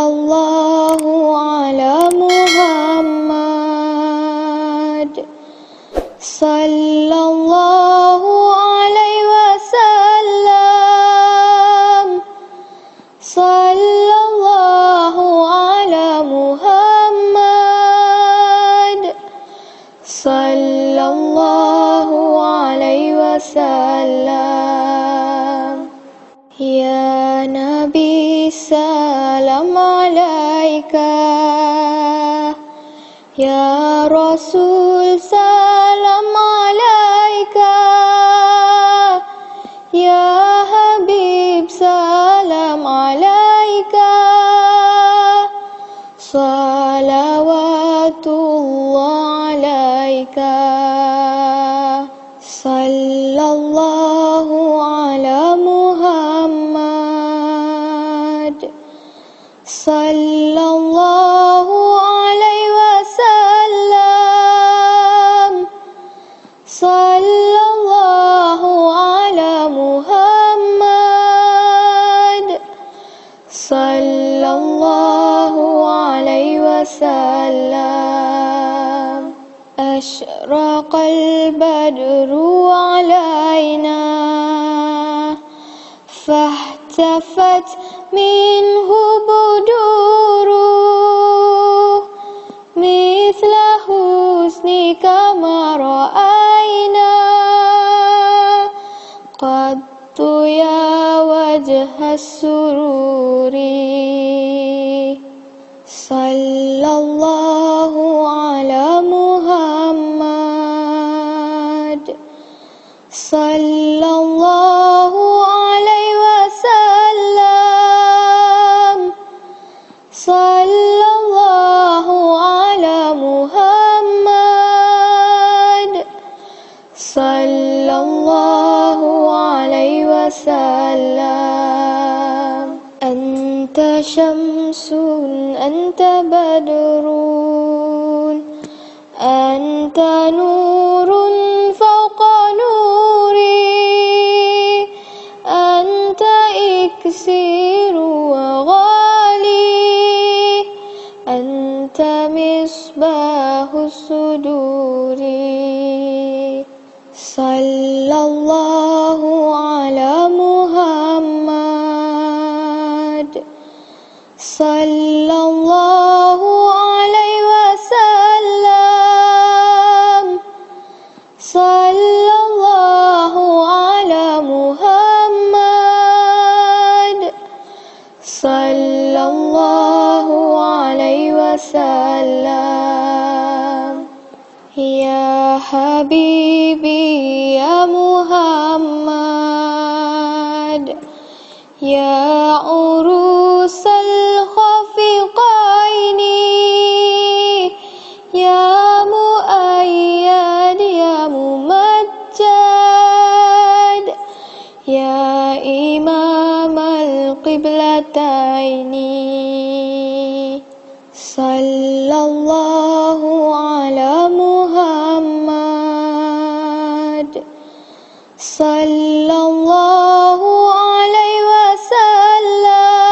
Sallallahu ala Muhammad. Sallallahu alaihi wasallam. Sallallahu ala Muhammad. Sallallahu alaihi wasallam. Ya Nabi salam alaika, ya Rasul salam alaika, ya Habib salam alaika, salawatullah alaika. Sallallahu ala Muhammad. Sallallahu alaihi wasallam. Sallallahu ala Muhammad. Sallallahu alaihi wasallam. Ashraqal badru alaina, fahtafat minhu buduru, mithla husnika ma ra'ayna, qattu ya wajha sururi. Sallallahu ala Muhammad. Sallallahu alaihi wasallam. Sallallahu ala Muhammad. Sallallahu alaihi wasallam. Anta syamsun, anta badrun, anta nurun fawqa nuri, anta iksiru wa ghali, anta misbahus suduri. Sallallahu ala Muhammad. Sallallahu alaihi wasallam. Sallallahu ala Muhammad. Sallallahu alaihi wasallam. Ya Habibi ya Muhammad, ya urusal khafiqaini, ya muayyad ya mumajjad, ya imam al-qiblataini. Sallallahu ala Muhammad. Sallallahu alaihi wasallam.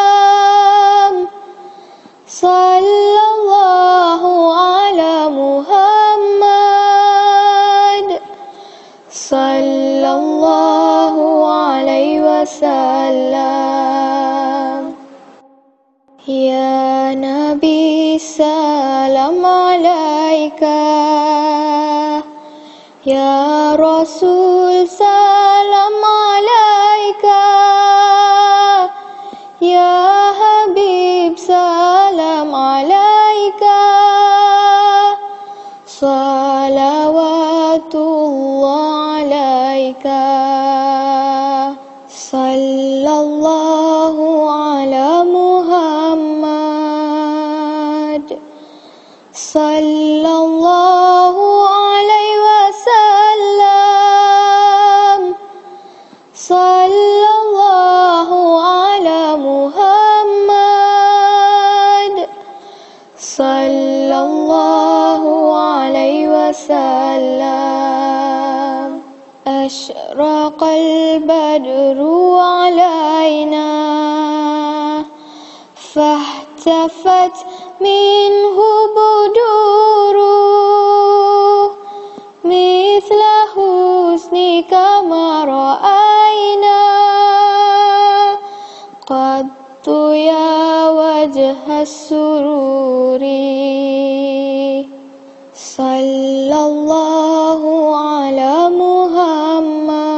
Sallallahu ala Muhammad. Sallallahu alaihi wasallam. Ya Nabi salam alaika, ya Rasul salam alaika, ya Habib salam alaika, salawatullah alaika. Sallallahu ala Muhammad. Sallallahu alaihi wasallam. Sallallahu ala Muhammad. Sallallahu alaihi wasallam. Ashraqal badru alaina, فاحتفت منه بدوره مثل حسنك ما رأينا قط يا وجه السرور صلى الله على محمد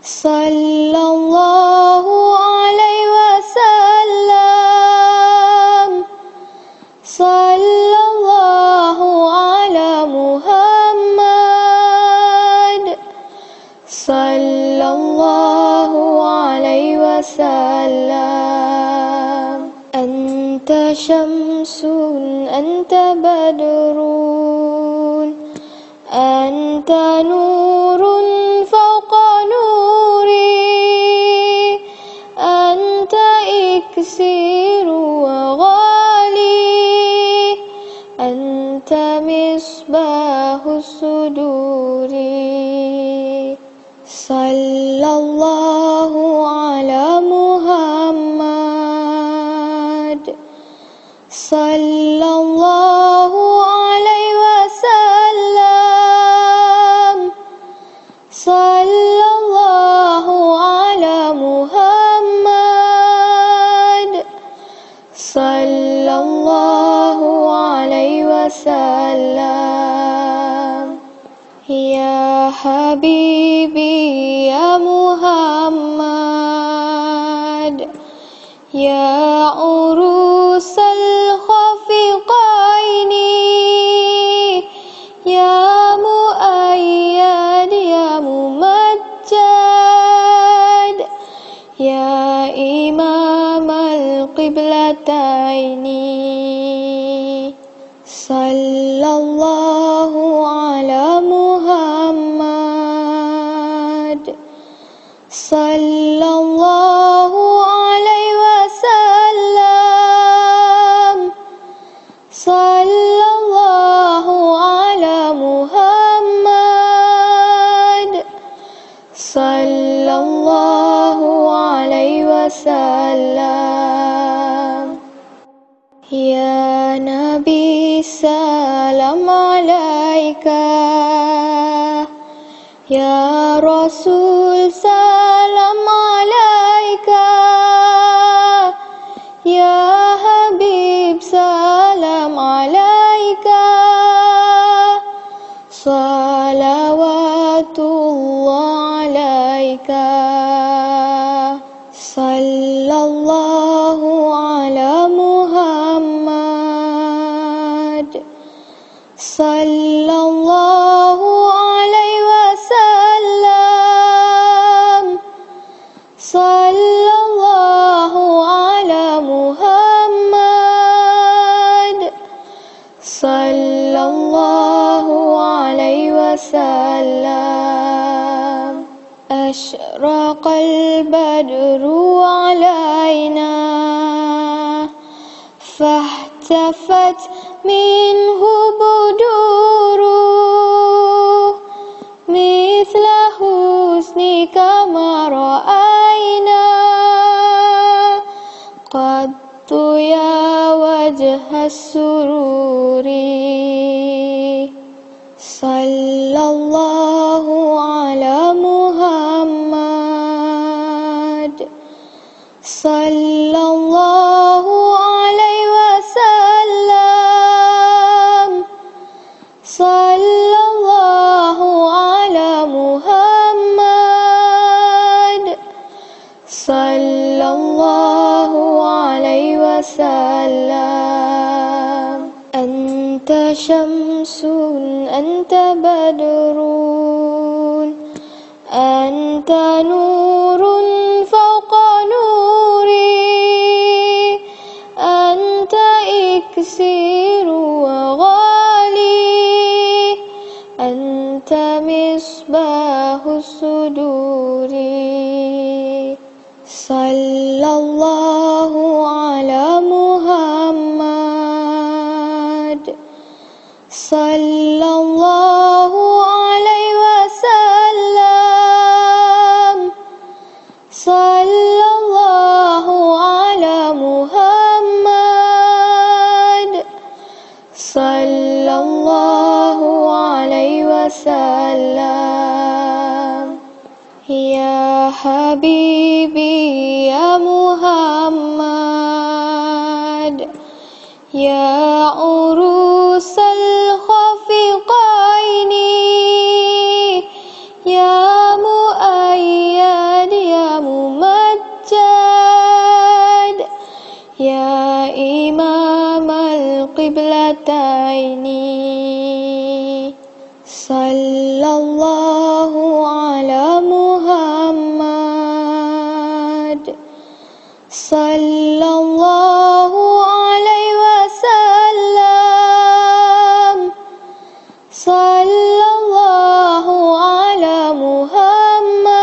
صلى الله عليه وسلم صلى الله على محمد صلى الله عليه وسلم أنت شمس أنت بدر أنت نور فوق نوري أنت إكسير وغالي أنت مصباح الصدور صلى الله على محمد صلى الله عليه وسلم صلى الله على محمد صلى الله عليه وسلم يا حبيبي يا محمد يا عروس الخفقين يا مؤيد يا ممجد يا إمام القبلتين صلى الله على محمد صلى الله عليه وسلم صلى الله على محمد صلى الله عليه وسلم يا نبي سلام عليك يا رسول سلام عليك يا حبيب سلام عليك صلوات الله عليك صلى الله على محمد صلى الله عليه وسلم صلى الله على محمد صلى الله عليه وسلم أشرق البدر علينا فاحتفت منه بدوره مثل حسنك ما رأينا قط يا وجه السرور صلى الله على محمد صلى الله عليه وسلم صلى الله على محمد صلى الله عليه وسلم أنت شمس أنت بدر أنت نور فوق نوري أنت إكسير وغالي أنت مصباح الصدور صلى الله على محمد صلى الله عليه وسلم صلى الله على sallallahu alaihi wasallam. Ya Habibi ya Muhammad, ya urusal khafiqaini, ya muayyad ya mumajjad, ya imam al-qiblataini. Sallallahu ala Muhammad, sallallahu alaihi wasallam, sallallahu ala Muhammad,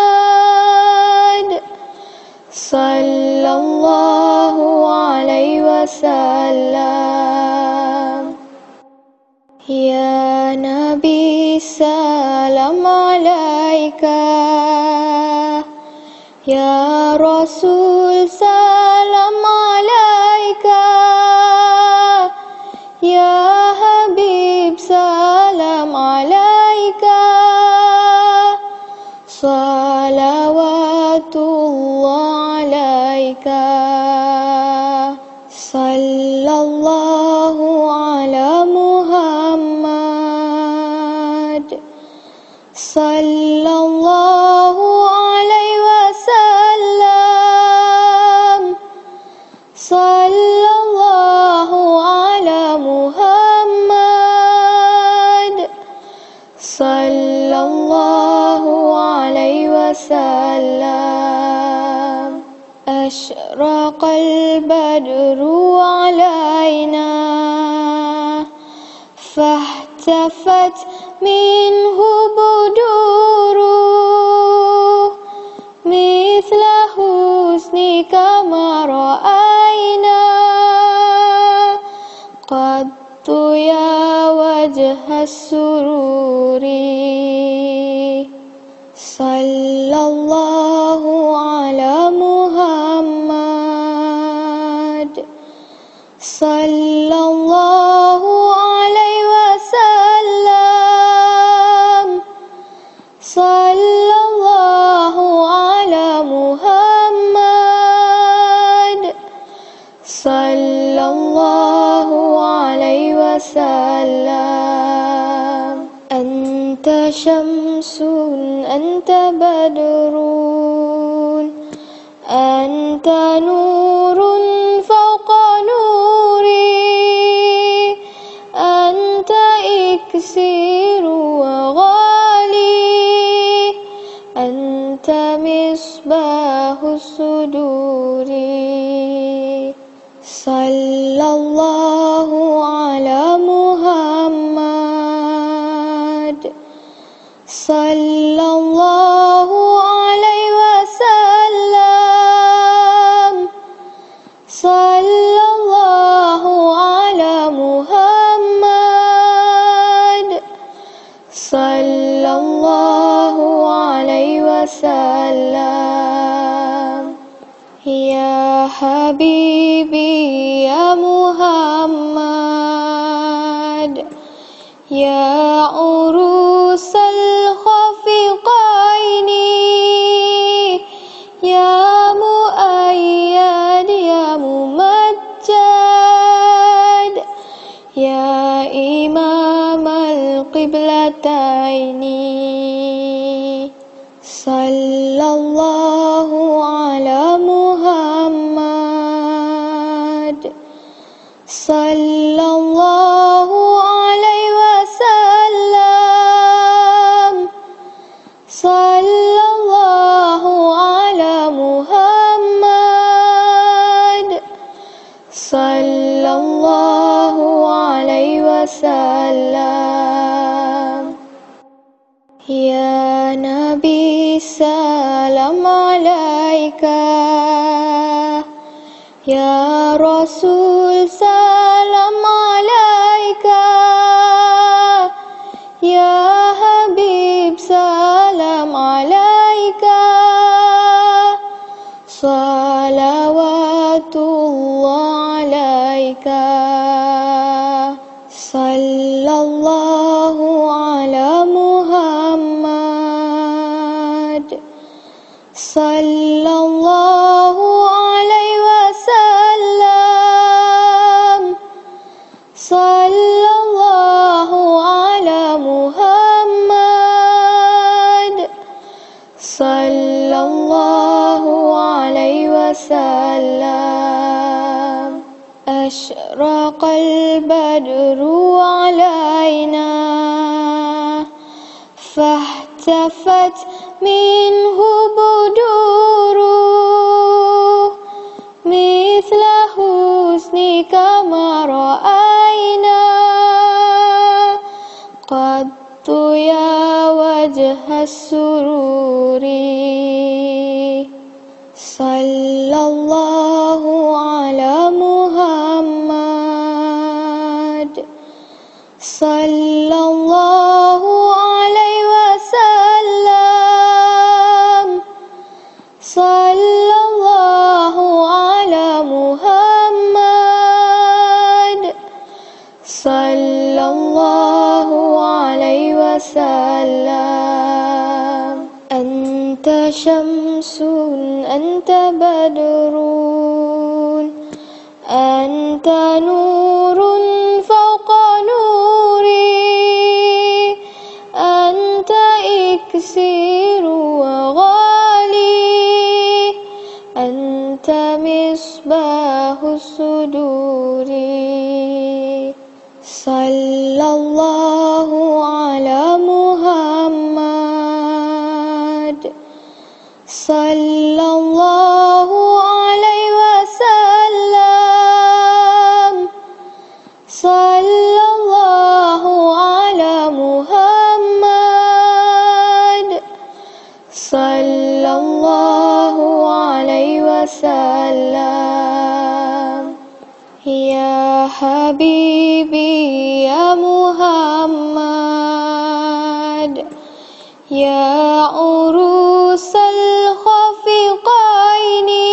sallallahu alaihi wasallam. Ya Nabi salam alaika, ya Rasul salam alaika, ya Habib salam alaika, salawatullah alaika. Sallallahu ala Muhammad, sallallahu alaihi wasallam, sallallahu ala Muhammad, sallallahu alaihi wasallam. Ashraqal badru alaina, fahtafat minhu buduru, mithla husnika ma ra'ayna, qattu ya wajha sururi. Sallallahu ala Muhammad, sallallahu alaihi wasallam, sallallahu ala Muhammad, sallallahu alaihi wasallam. Anta syamsun, anta badrun, anta nurun fawqa nuri, anta iksiru wa ghali, anta misbahus suduri. Sallallahu ala Muhammad, sallallahu alaihi wasallam, sallallahu ala Muhammad, sallallahu alaihi wasallam. Ya Habibi ya Muhammad, ya urusal khafiqaini, ya muayyad ya mumajjad, ya imam al-qiblataini. Sallallahu ala Muhammad, sallallahu alaihi wasallam, sallallahu ala Muhammad, sallallahu alaihi wasallam. Ya Nabi salam alaika, ya Rasul salam alaika, ya Habib salam alaika, salawatullah alaika. Sallallahu ala Muhammad. Sallallahu alaihi wasallam. Sallallahu ala Muhammad. Sallallahu alaihi wasallam. Ashraqal badru alaina fahtafat minhu buduruh mithla husnika ma ra'ayna qattu ya wajhas sururi. Sallallahu ala Muhammad. Sallallahu alaihi wasallam. Sallallahu ala Muhammad. Sallallahu alaihi wasallam. Anta syamsun, anta badrun, anta nurun fawqa nuri, anta iksiru wa ghali, anta misbahus suduri. Sallallahu ala Muhammad. Sallallahu alaihi wasallam. Sallallahu ala Muhammad. Sallallahu alaihi wasallam. Ya Habibi ya Muhammad, ya urusal khafiqaini,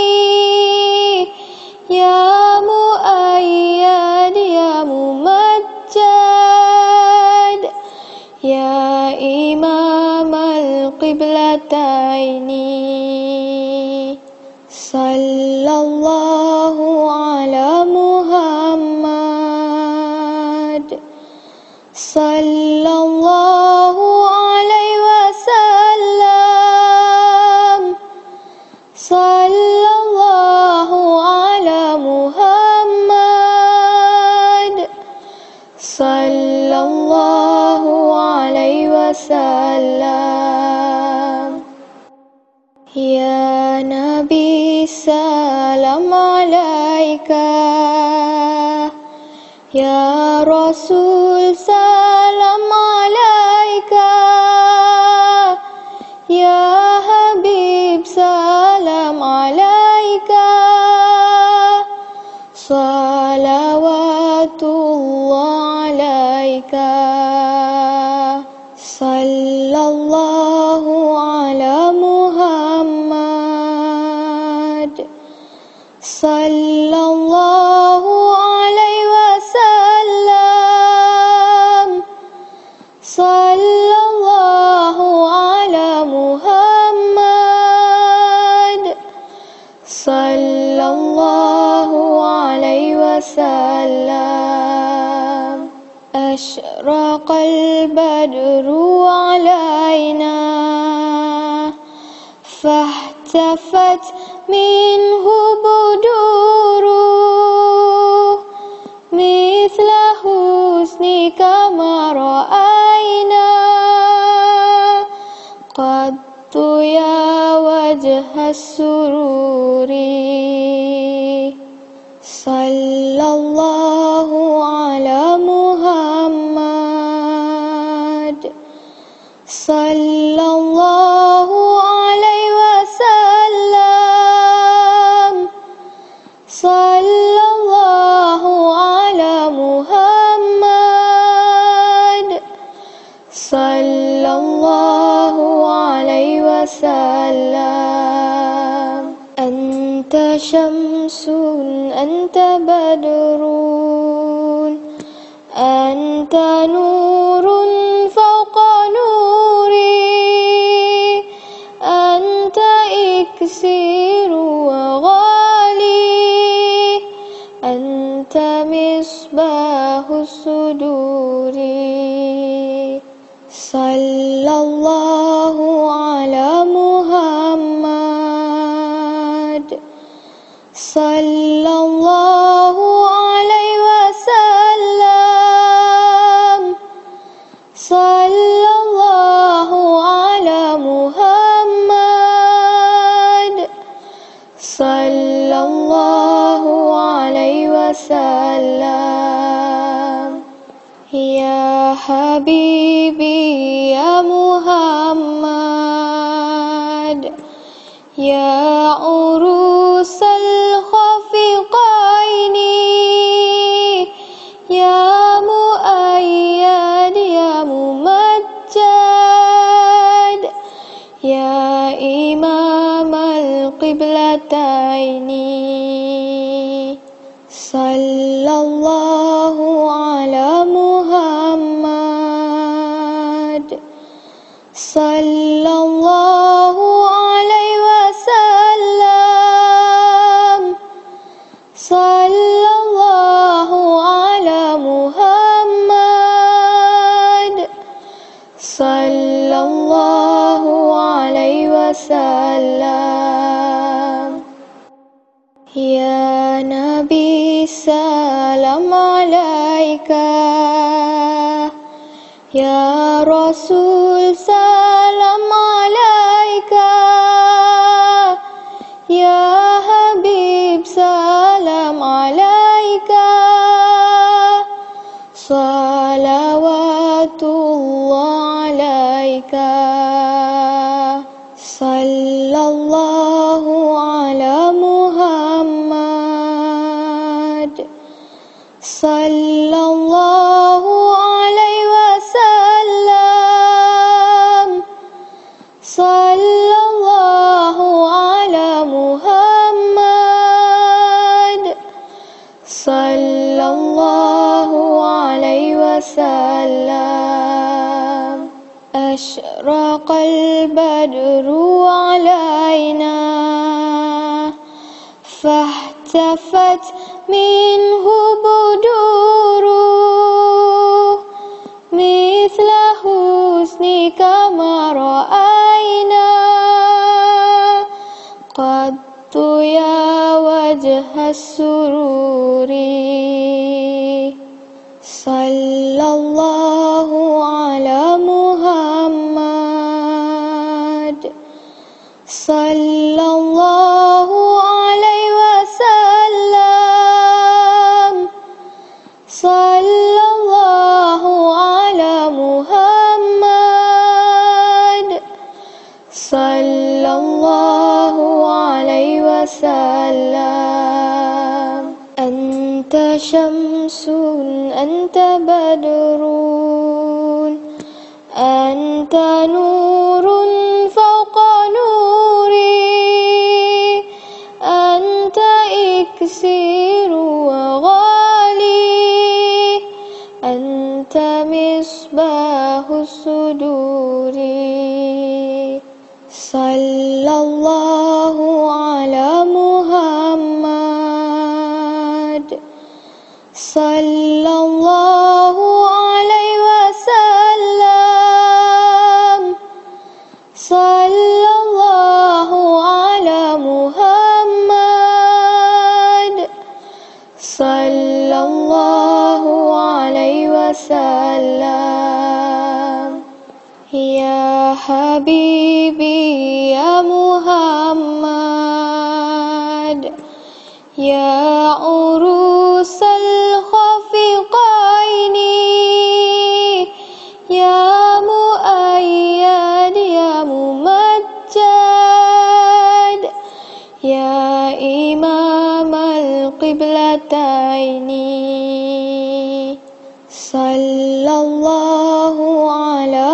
ya muayyad ya mumajjad, ya imam al-qiblataini. Sallallahu ala Muhammad. Sallallahu alaihi wasallam. Sallallahu ala Muhammad. Sallallahu alaihi wasallam. Ya Nabi salam alaika, ya Rasul salam alaika, ya Habib salam alaika, salawatullah alaika. Sallallahu ala Muhammad. Sallallahu alaihi wasallam. Sallallahu ala Muhammad. Sallallahu alaihi wasallam. Ashraqal badru alaina fahtafat minhu buduruh mithla husnika ma ra'ayna qattu ya wajhas sururi. Sallallahu ala Muhammad. Sallallahu alaihi wasallam. Sallallahu ala Muhammad. Sallallahu alaihi wasallam. Anta syamsun, anta badrun, anta نور فوق نوري أنت إكسير وغالي أنت مصباح الصدور صلى الله على محمد صلى الله عليه وسلم صلى الله على محمد صلى الله عليه وسلم يا حبيبي يا محمد يا عروس الخفقين يا مؤيد يا ممجد يا إمام القبلتين صلى الله على محمد صلى الله عليه وسلم صلى الله على محمد صلى الله عليه وسلم يا نبي سلام عليك يا رسول سلام عليك يا حبيب سلام عليك صلوات الله عليك صلى الله على محمد صلى الله عليه وسلم صلى الله على محمد صلى الله عليه وسلم أشرق البدر علينا فاحتفت منه بدوره مثل حسنك ما رأينا قط يا وجه السرور صلى الله على محمد صلى الله عليه وسلم صلى الله على محمد صلى الله عليه وسلم أنت شمس أنت بدر أنت نور فوق نوري أنت إكسير وغالي أنت مصباح الصدور صلى الله على محمد صلى الله عليه وسلم صلى الله على محمد صلى الله عليه وسلم يا حبيبي يا محمد يا عروس الخفقين يا مؤيد يا ممجد يا إمام القبلتين صلى الله على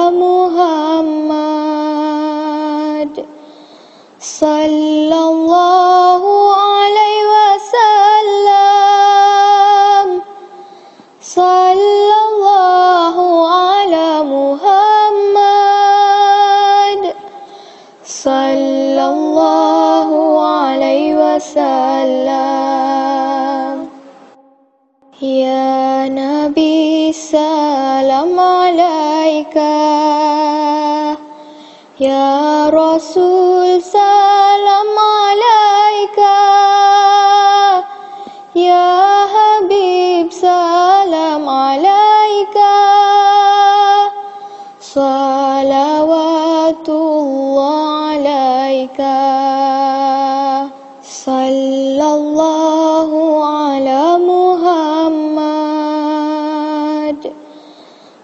محمد صلى الله عليه وسلم صلى الله alaika. Ya Rasul salam alaika. Ya Habib salam alaika. Salawatullah alaika. Sallallahu ala Muhammad.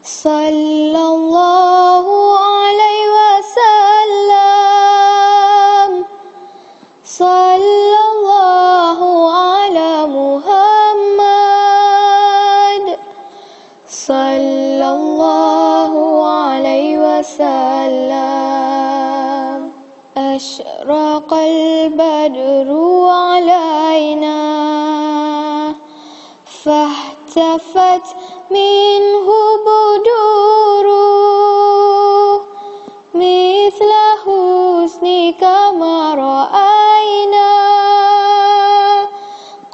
Sallallahu alaihi wasallam. Sallallahu ala Muhammad. Sallallahu alaihi wasallam. Ashraqal badru alaina fahtafat minhu buduruh mithla husnika ma ra'ayna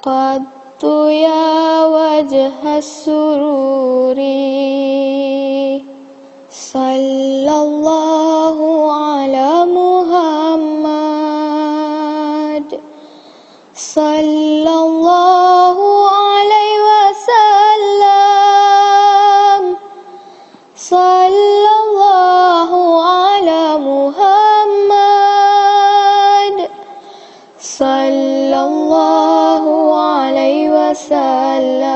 qattu ya wajha sururi. Sallallahu ala Muhammad. Sallallahu alaihi wasallam. Sallallahu ala Muhammad. Sallallahu alaihi wasallam.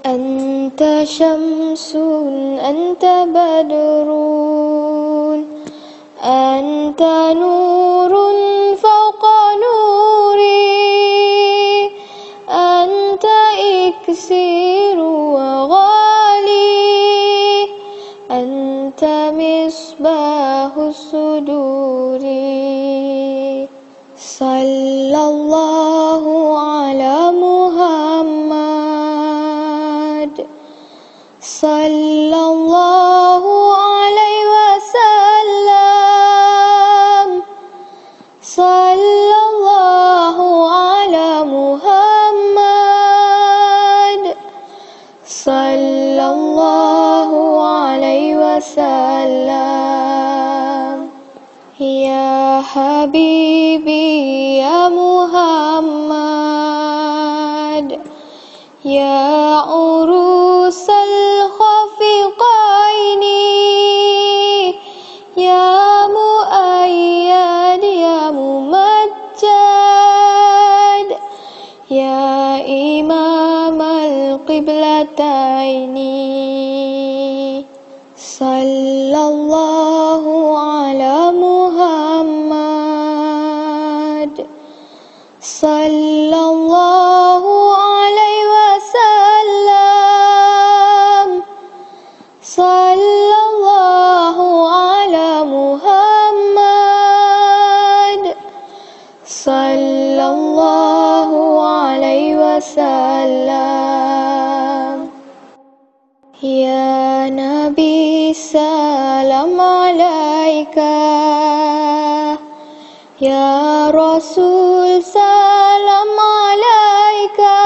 Anta syamsun, anta badrun, anta nurun fawqa nuri, anta iksiru wa ghali, anta misbahus suduri. Sallallahu ala Muhammad. Sallallahu alaihi wasallam. Sallallahu ala Muhammad. Sallallahu alaihi wasallam. Ya Habibi ya Muhammad. Ya urusal khafiqaini, ya muayyad ya mumajjad, ya imam al-qiblataini. Sallallahu ala Muhammad. Sallallahu alaihi wasallam. Sallallahu ala Muhammad. Sallallahu alaihi wasallam. Ya Nabi salam alaika. Ya Rasul salam alaika.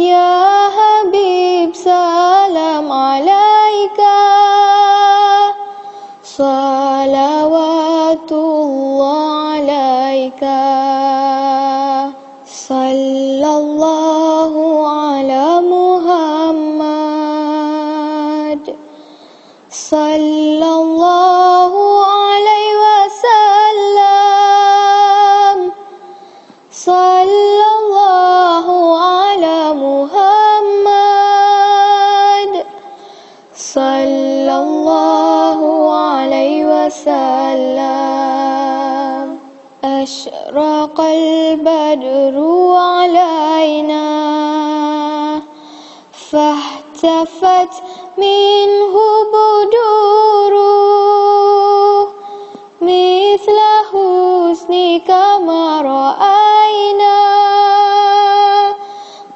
Ya Habib salam alaika. Salawatullah alaika. Sallallahu ala Muhammad. Sallallahu alaihi wasallam. Sallallahu ala Muhammad. Sallallahu alaihi wasallam. Ashraqal badru alaina fahtafat minhu buduruh mithla husnika ma ra'ayna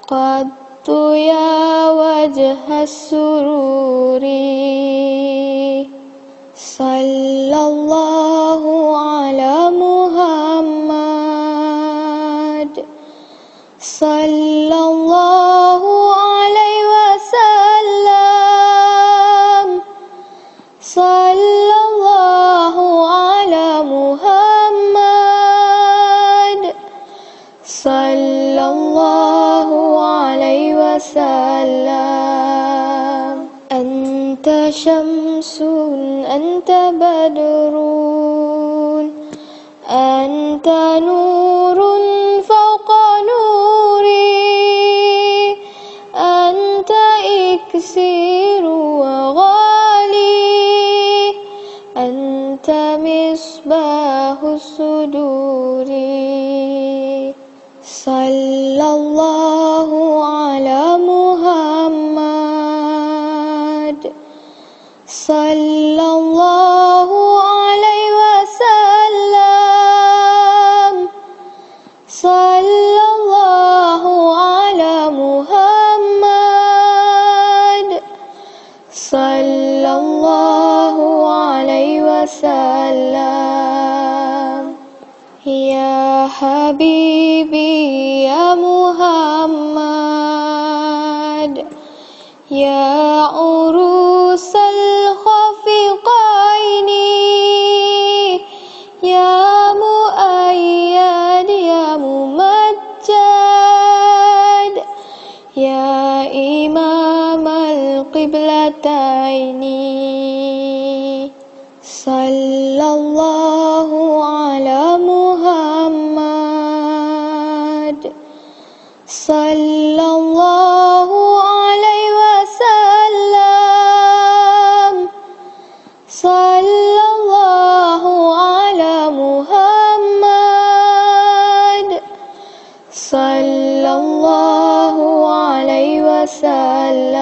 qattu ya wajha sururi. Sallallahu ala Muhammad. Sallallahu alaihi wasallam. Anta syamsun, anta badrun, anta nurun fawqa nuri, anta iksiru wa ghali, anta misbahus suduri. Sallallahu ala Muhammad, sallallahu alaihi wasallam, sallallahu ala Muhammad, sallallahu alaihi wasallam. Ya Habibi ya Muhammad, ya urusal khafiqaini, ya muayyad ya mumajjad, ya imam al-qiblataini. Sallallahu ala Muhammad, sallallahu alaihi wasallam, sallallahu ala Muhammad, sallallahu alaihi wasallam.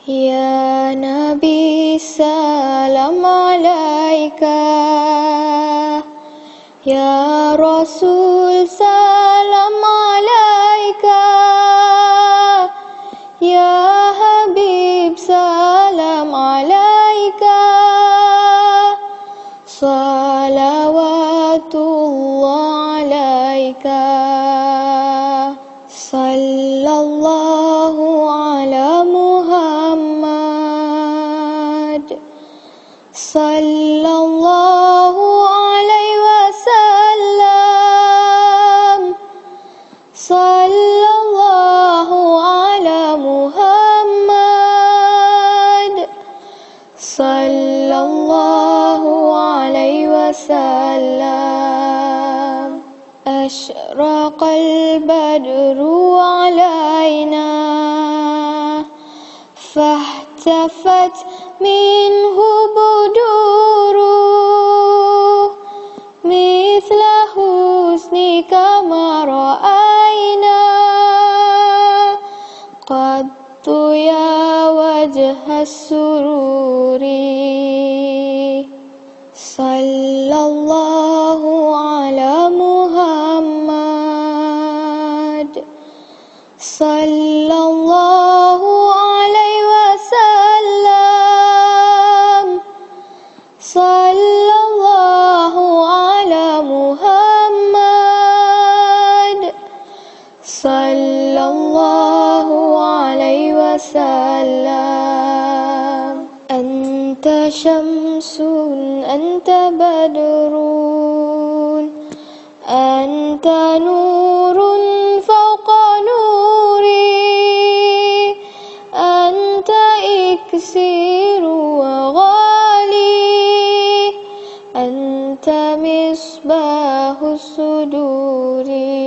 Ya Nabi salam alaika, ya Rasul salam alaika, ya Habib salam alaika, salawatullah alaika. Sallallahu ala Muhammad, sallallahu alaihi wasallam, sallallahu ala Muhammad, sallallahu alaihi wasallam. Ashraqal badru alaina, fahtafat minhu buduru, mithla husnika ma ra'ayna, qattu ya wajhas sururi. Sallallahu ala Muhammad, sallallahu alaihi wasallam, sallallahu ala Muhammad, sallallahu alaihi wasallam. Anta syamsun, anta badrun, anta nurun fawqa nuri, anta iksiru wa ghali, anta misbahus suduri.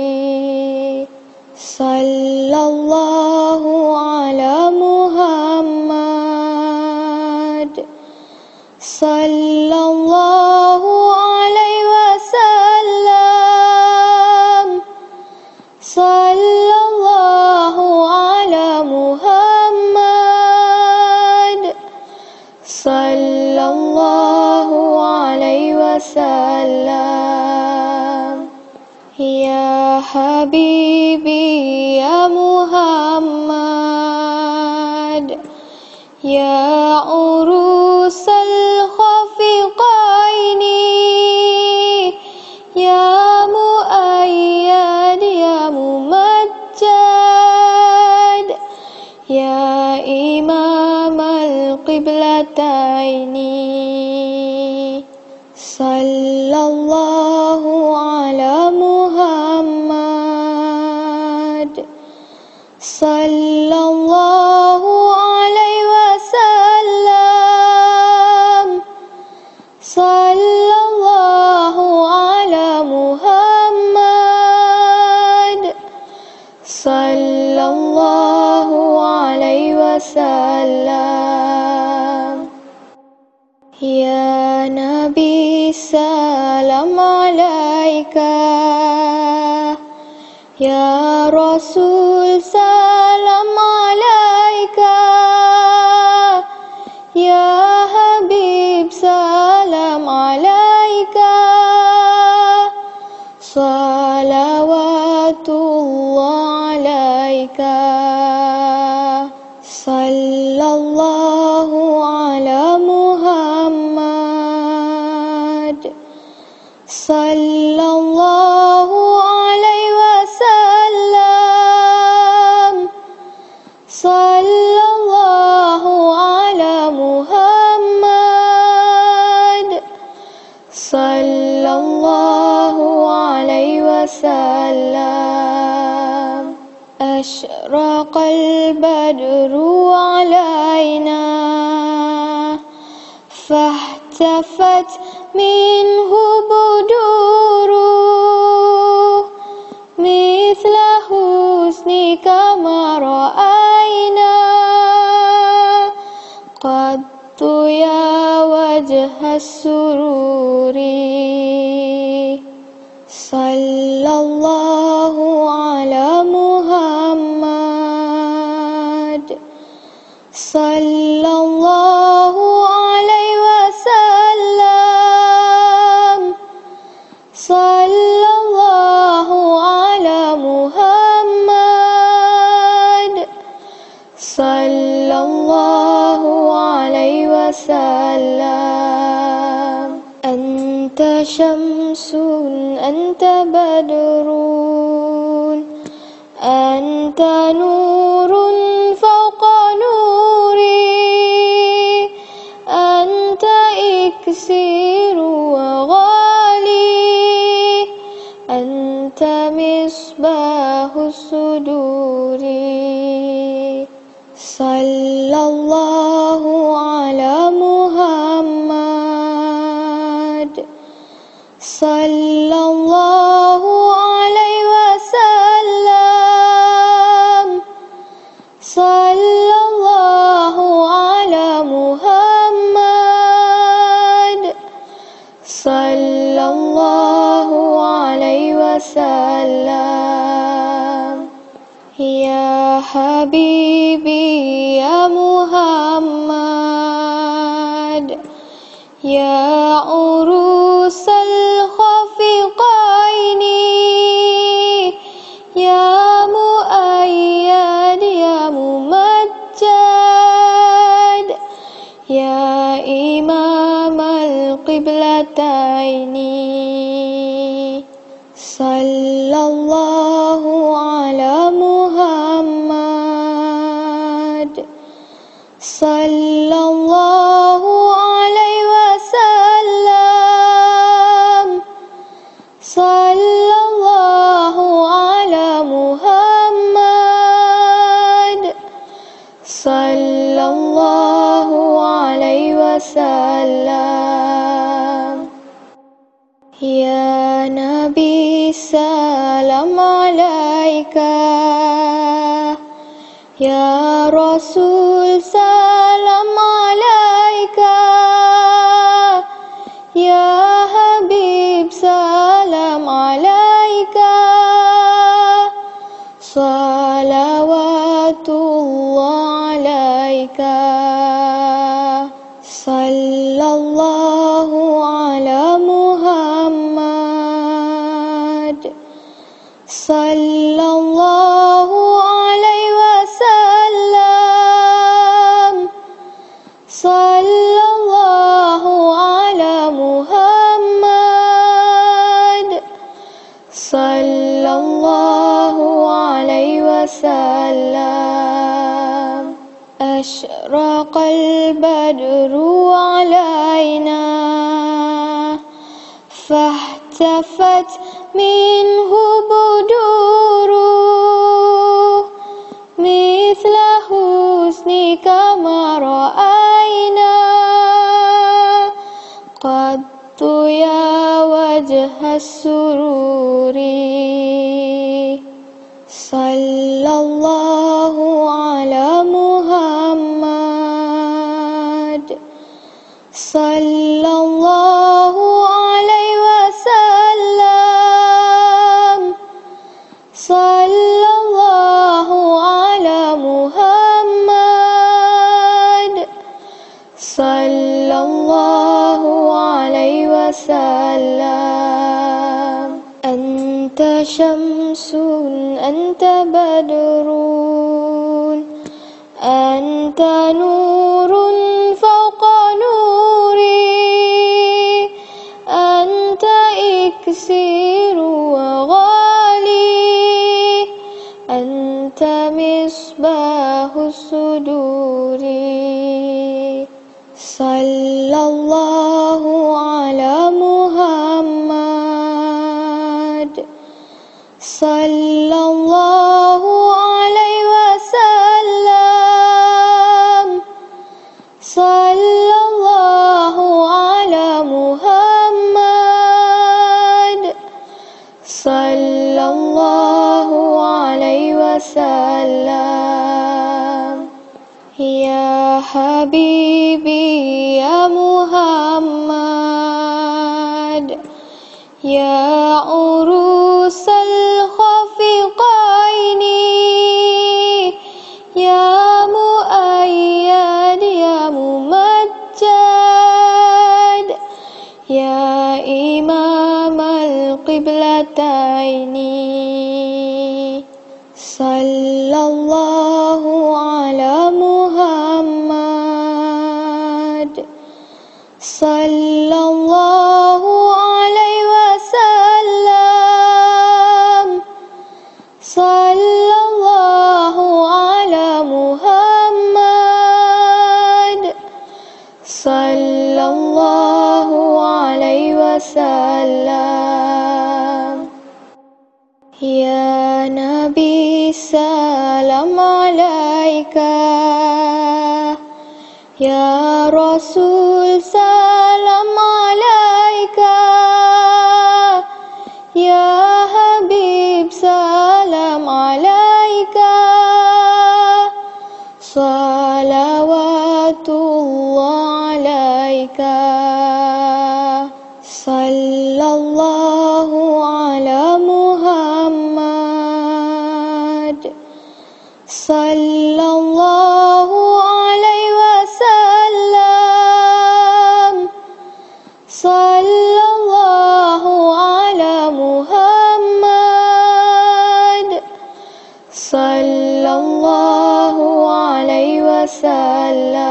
Sallallahu ala Muhammad, sallallahu alaihi wasallam, sallallahu ala Muhammad, sallallahu alaihi wasallam. Ya Habibi ya Muhammad, ya urusal khafiqaini, ya muayyad ya mumajjad, ya imam al-qiblataini. Sallallahu ala Muhammad, sallallahu Ya Nabi salam alaika, Ya Rasul salam alaika, Ya Habib salam alaika, salawatullah alaika, sallallahu ala Muhammad, sallallahu alaihi wasallam, sallallahu ala Muhammad, sallallahu alaihi wasallam. Ashraqal badru alaina, fahtafat minhu buduruh, mithla husnika ma ra'ayna, qattu ya wajha sururi, sallallahu ala Muhammad, sallallahu alaihi wasallam, sallallahu ala Muhammad, sallallahu alaihi wasallam. Anta syamsun, anta badrun, anta nurun fawqa nuri, anta iksiru wa ghali, anta misbahus suduri, sallallahu ala Muhammad, sallallahu alaihi wasallam, sallallahu ala Muhammad, sallallahu alaihi wasallam. Ya Habibi ya Muhammad, ya urusal khafiqaini, ya muayyad ya mumajjad, ya imam al-qiblataini, sallallahu ala Muhammad, sallallahu alaihi wasallam, sallallahu ala Muhammad, sallallahu alaihi wasallam. Ya Nabi salam alaika, Ya Rasul salam alaika, Ya Habib salam alaika, salawatullah alaika, sallallahu ala Muhammad, sallallahu alaihi wasallam, sallallahu ala Muhammad, sallallahu alaihi wasallam. Ashraqal badru alaina, fahtafat minhu buduruh, mithla husnika ma ra'ayna, qattu ya wajha sururi, sallallahu ala Muhammad, sallallahu Anta nurun fawqa nuri, Anta iksiru wa ghali, Anta misbahus suduri. Sallallahu ala Muhammad, sallallahu alaihi wasallam, sallallahu ala Muhammad, sallallahu alaihi wasallam. Ya Habibi ya Muhammad, ya urusal khafiqaini, ya muayyad ya mumajjad, ya imam al-qiblataini. Sallallahu ala Muhammad, sallallahu alaihi wasallam, sallallahu ala Muhammad, sallallahu alaihi wasallam. Ya Nabi salam alaika, ya Rasul salam alaika, ya Habib salam alaika, salawatullah alaika. Sallallahu ala Muhammad, sallallahu alaihi wasallam, sallallahu ala Muhammad, sallallahu alaihi wasallam.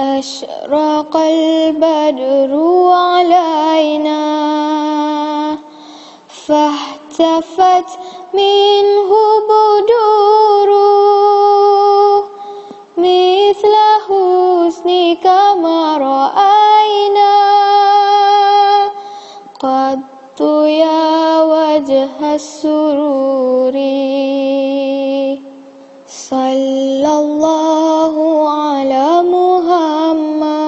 Ashraqal badru alaina, fahtafat minhu buduru, mithla husnika ma ra'ayna, qattu ya wajhas sururi. Sallallahu ala Muhammad,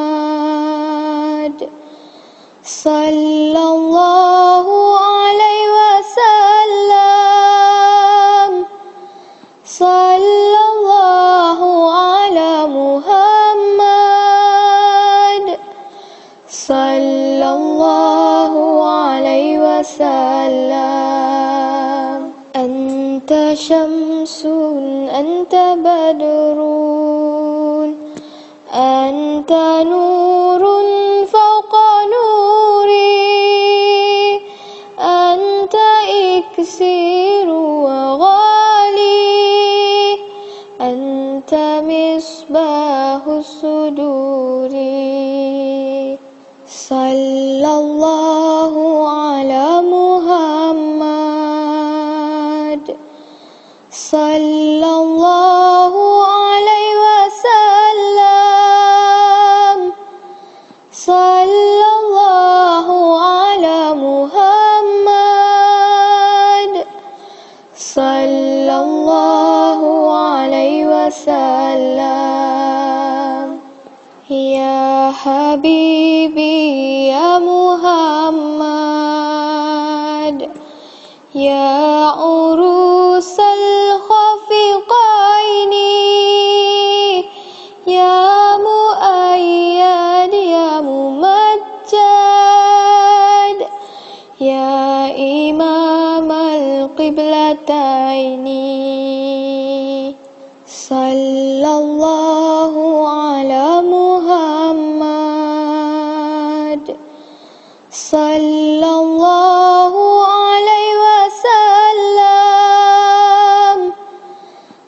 sallallahu alaihi wasallam, sallallahu ala Muhammad, sallallahu alaihi wasallam. Anta syamsun, anta badrun, anta nurun fawqa nuri, anta iksiru wa ghali, anta misbahus suduri. Sallallahu ala Muhammad, sallallahu alaihi wasallam, sallallahu ala Muhammad, sallallahu alaihi wasallam. Ya Habibi ya Muhammad, ya urusal khafiqaini, ya muayyad ya mumajjad, ya imam al-qiblataini. Sallallahu ala Muhammad, sallallahu alaihi wasallam,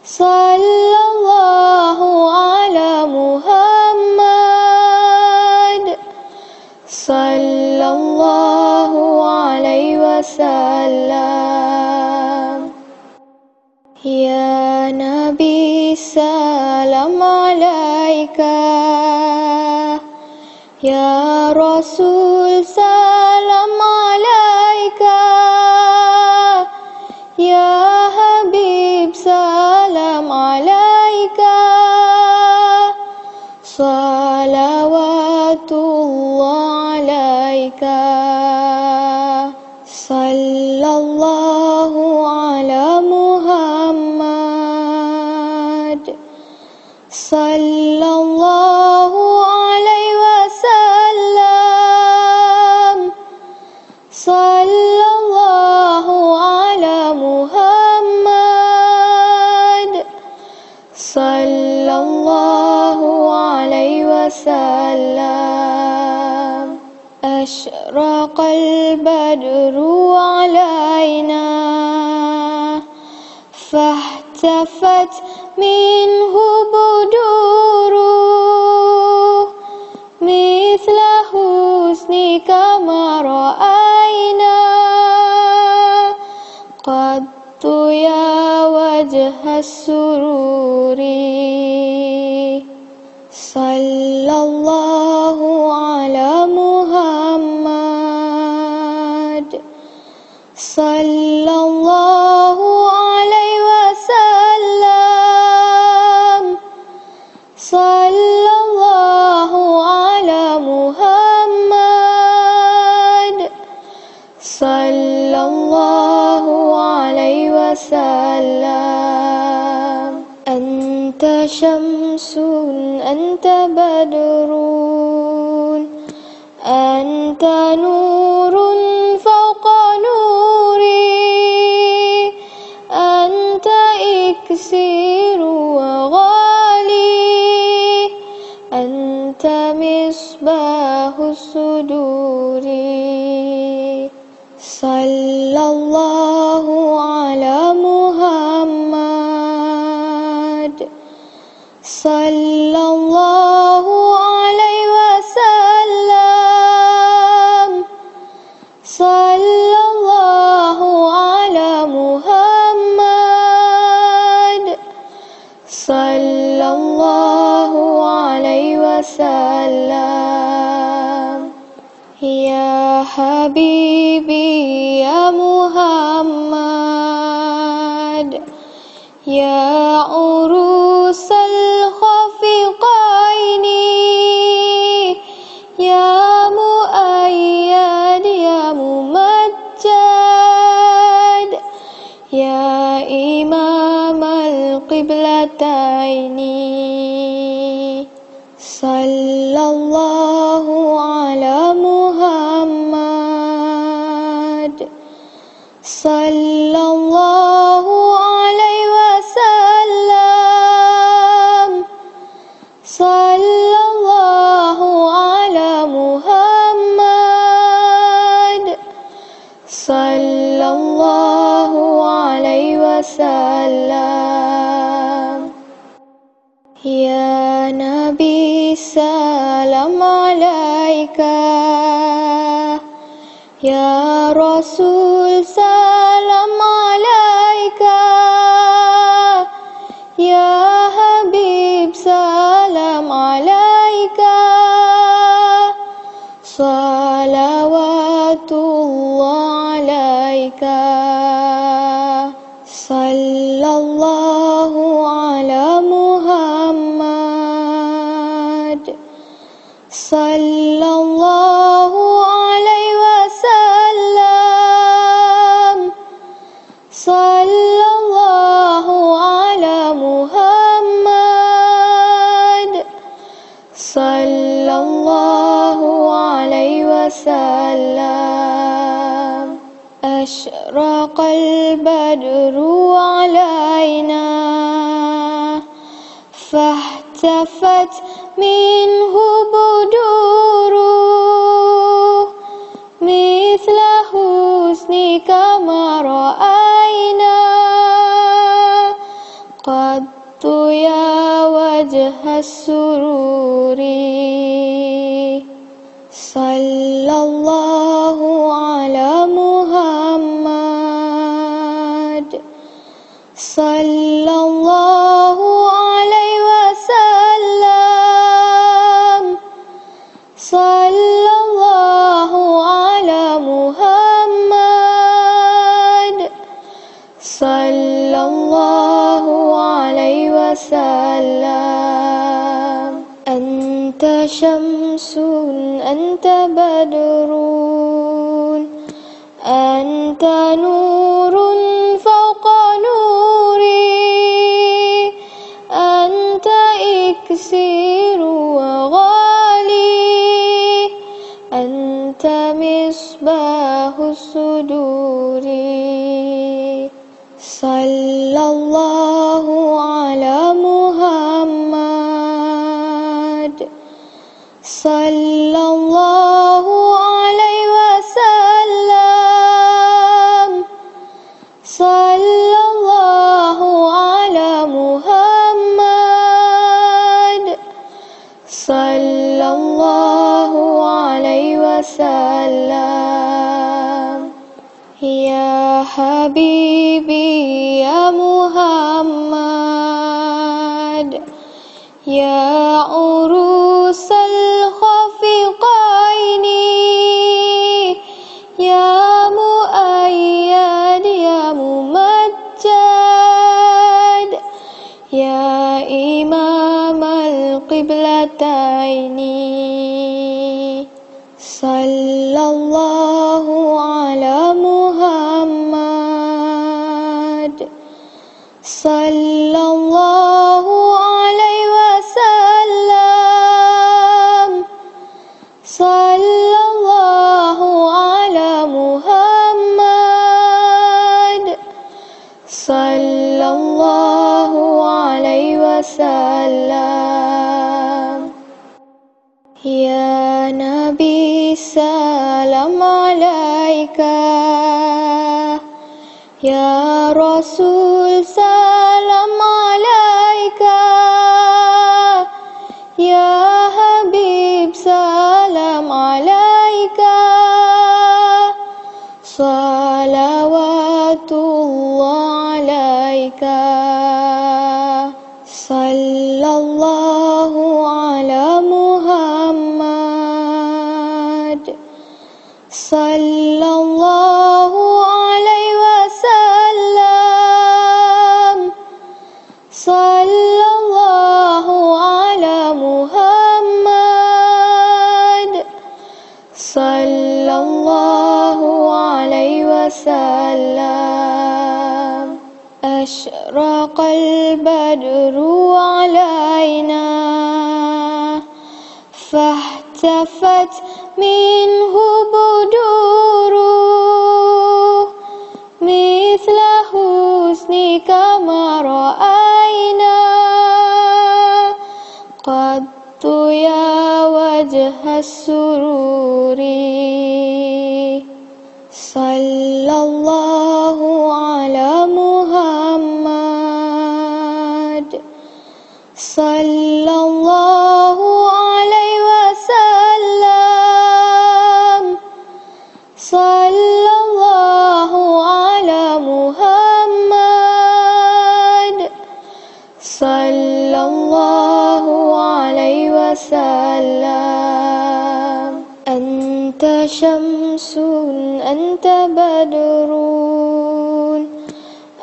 sallallahu sallallahu ala Muhammad sallallahu alaihi wasallam. Ya Nabi salam alaika, Ya Rasul salam alaika, Ya Habib salam alaika, salawatullah alaika, sallallahu ala Muhammad sallallahu alaihi wasallam, sallallahu ala Muhammad sallallahu alaihi wasallam. Ashraqal badru alaina fahtafat minhu buduru mithla husnika ma ra'ayna qattu ya wajha sururi sallallahu ala Muhammad sallallahu alaihi wasallam, sallallahu ala Muhammad sallallahu alaihi wasallam. Anta syamsun anta badrun anta nurun fawqa nuri anta iksiru wa ghali anta misbahus suduri sallallahu ala Muhammad sallallahu alaihi wasallam, sallallahu ala Muhammad sallallahu alaihi wasallam. Ya Habibi ya Muhammad, ya urusal khafiqaini, ya muayyad ya mumajjad, ya imam al-qiblataini, sallallahu ala Muhammad sallallahu alaihi wasallam, sallallahu ala Muhammad sallallahu alaihi wasallam. Ya Nabi salam alaika, Ya Rasul salam alaika, Ya Habib salam alaika, salawatullah alaika, sallallahu ala Muhammad sallallahu alaihi wasallam, sallallahu ala Muhammad sallallahu alaihi wasallam. Ashraqal badru alaina fahtafat minhu buduru mithla husnika ma ra'ayna qattu يا وجه السرور صلى الله على محمد صلى الله عليه وسلم صلى الله على محمد صلى الله عليه وسلم أنت شمس أنت بدر أنت نور فوق نوري أنت إكسير وغالي أنت مصباح الصدور صلى الله على محمد صلى الله عليه وسلم صلى الله على محمد صلى الله عليه وسلم يا حبيبي يا محمد يا عروس الخفقين يا مؤيد يا ممجد يا إمام القبلتين صلى الله على محمد صلى الله عليه وسلم صلى الله على محمد صلى الله عليه وسلم يا نبي سلام عليك يا رسول سلام عليك يا حبيب سلام عليك صلوات الله عليك صلى الله على محمد صلى الله عليه وسلم صلى الله على محمد صلى الله عليه وسلم أشرق البدر علينا فاهتفت منه بدور مثل حسنك ما رأينا قط يا وجه السرور صلى الله على محمد صلى الله عليه وسلم صلى الله على محمد صلى الله عليه وسلم أنت شمس أنت بدر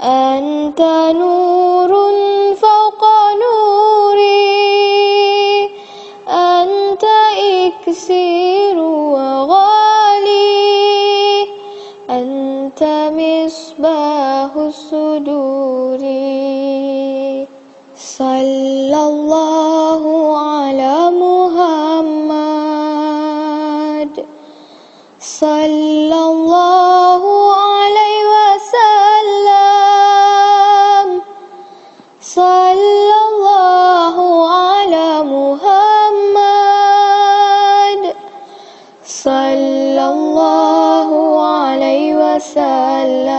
أنت نور فوق نوري أنت إكسير وغالي أنت مصباح الصدور صلى الله على محمد صلى الله عليه وسلم صلى الله على محمد صلى الله عليه وسلم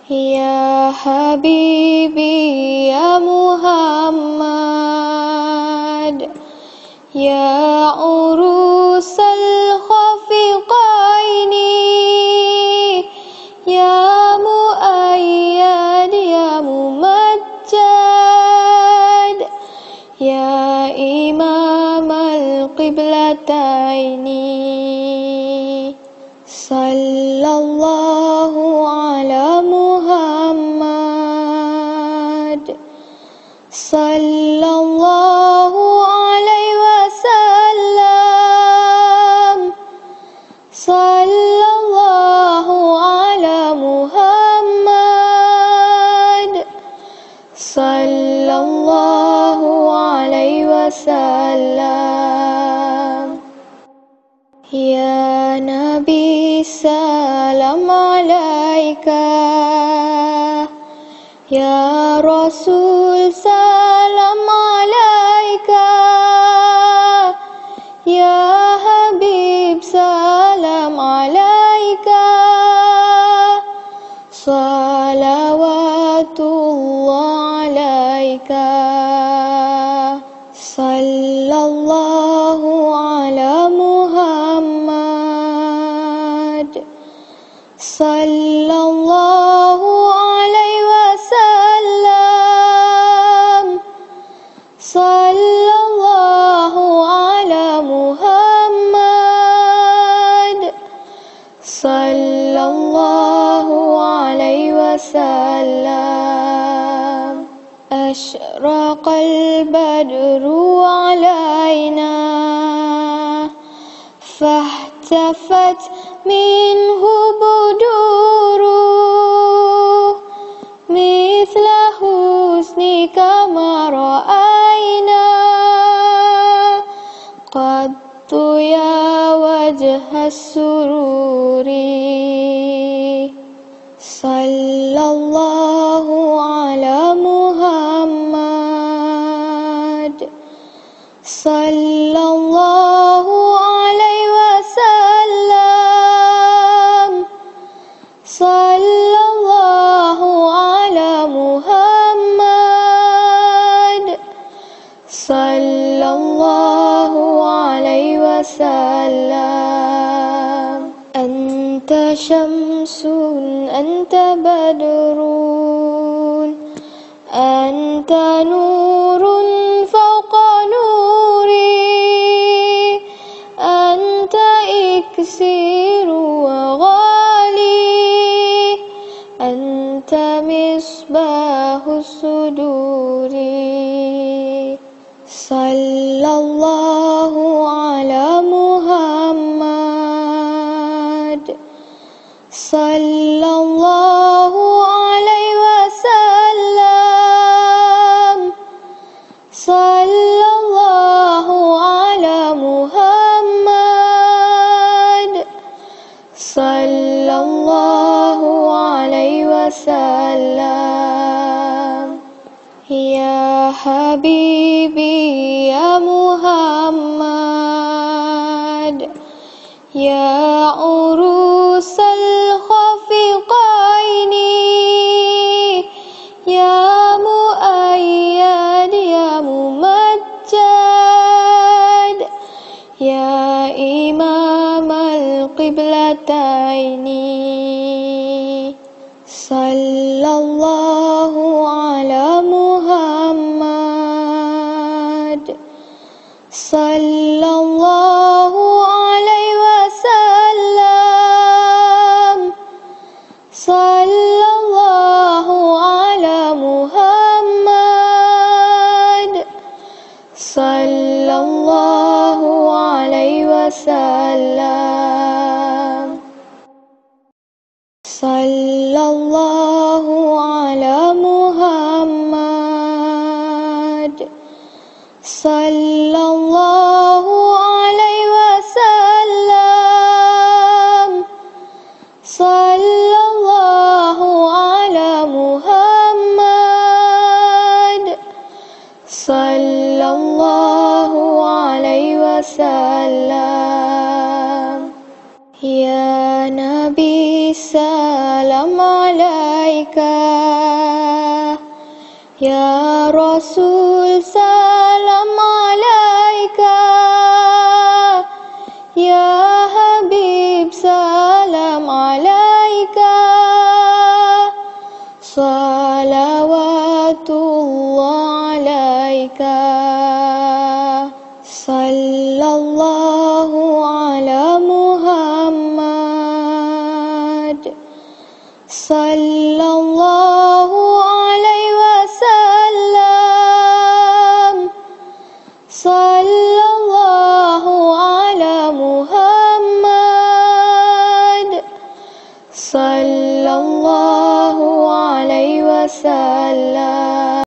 يا Habibi ya Muhammad, ya urusal khafiqaini, ya muayyad ya mumajjad, ya imam al-qiblataini. Sallallahu ala Muhammad, sallallahu alaihi wasallam, sallallahu ala Muhammad, sallallahu alaihi wasallam. Ya Nabi salam alaika, ya Rasul salam alaika, ya Habib salam alaika, salawatullah alaika. Sallallahu ala Muhammad, sallallahu alaihi wasallam, sallallahu ala Muhammad, sallallahu alaihi wasallam. Ashraqal badru alaina, fahtafat minhu buduru, mithla husnika ma ra'ayna, qattu ya wajha sururi. Sallallahu ala Muhammad, sallallahu alaihi wasallam, sallallahu ala Muhammad, sallallahu alaihi wasallam. Anta syamsun, anta badrun, anta nurun fawqa nuri, anta iksiru wa ghali, anta misbahus suduri. Sallallahu ala Muhammad, sallallahu alaihi wasallam, sallallahu ala Muhammad, sallallahu alaihi wasallam. Ya Habibi ya Muhammad, ya urusal khafiqaini, ya muayyad ya mumajjad, ya imam al-qiblataini. Sallallahu ala Muhammad, sallallahu alaihi wasallam, sallallahu ala Muhammad, sallallahu alaihi wasallam. Sallallahu ala Muhammad, sallallahu alaihi wasallam, sallallahu ala Muhammad, sallallahu alaihi wasallam. Ya Nabi salam alaika, Ya Rasul salam alaika, Ya Habib salam alaika, salawatullah alaika, sallallahu ala Muhammad, sallallahu alaihi wasallam, sallallahu ala Muhammad, sallallahu alaihi wasallam.